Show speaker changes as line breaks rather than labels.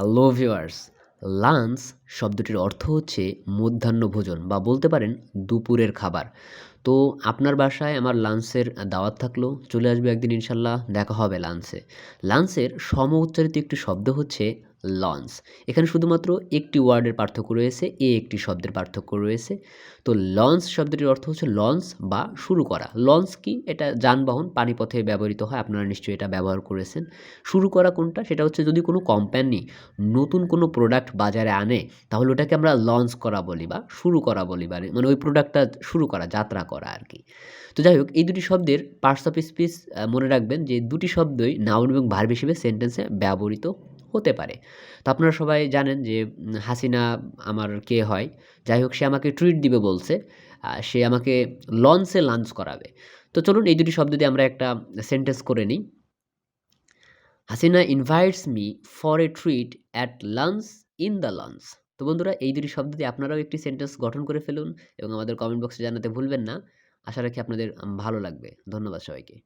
Hello viewers, lunch শব্দটির অর্থ হচ্ছে মধ্যাহ্নভোজন বা বলতে পারেন দুপুরের খাবার। তো আপনার বাসায় আমার লাঞ্চের দাওয়াত থাকলো, চলে আসবে একদিন ইনশাল্লাহ, দেখা হবে লাঞ্চে। লাঞ্চের সমউচ্চারিত একটি শব্দ হচ্ছে লঞ্চ। এখানে শুধুমাত্র একটি ওয়ার্ডের পার্থক্য রয়েছে, একটি শব্দের পার্থক্য রয়েছে। তো লঞ্চ শব্দটির অর্থ হচ্ছে লঞ্চ বা শুরু করা। লঞ্চ কি? এটা যানবাহন, পানিপথে ব্যবহৃত হয়, আপনারা নিশ্চয়ই এটা ব্যবহার করেছেন। শুরু করা কোনটা? সেটা হচ্ছে যদি কোনো কোম্পানি নতুন কোনো প্রোডাক্ট বাজারে আনে, তাহলে ওটাকে আমরা লঞ্চ করা বলি বা শুরু করা বলি, মানে ওই প্রোডাক্টটা শুরু করা, যাত্রা করা আর কি। তো যাই হোক, এই দুটি শব্দের পার্টস অফ স্পিচ মনে রাখবেন যে দুটি শব্দই নাউন এবং ভার্ব হিসেবে সেন্টেন্সে ব্যবহৃত হতে পারে। তো আপনারা সবাই জানেন যে হাসিনা আমার কে হয়? যাই হোক, সে আমাকে ট্রিট দিবে বলছে। সে আমাকে লঞ্চে লাঞ্চ করাবে। তো চলুন এই দুটি শব্দ দিয়ে আমরা একটা সেন্টেন্স করে নিই। Hasina invites me for a treat at lunch in the launch. তো বন্ধুরা, এই দুটি শব্দ দিয়ে আপনারাও একটি সেন্টেন্স গঠন করে ফেলুন এবং আমাদের কমেন্ট বক্সে জানাতে ভুলবেন না। আশা রাখি আপনাদের ভালো লাগবে। ধন্যবাদ সবাইকে।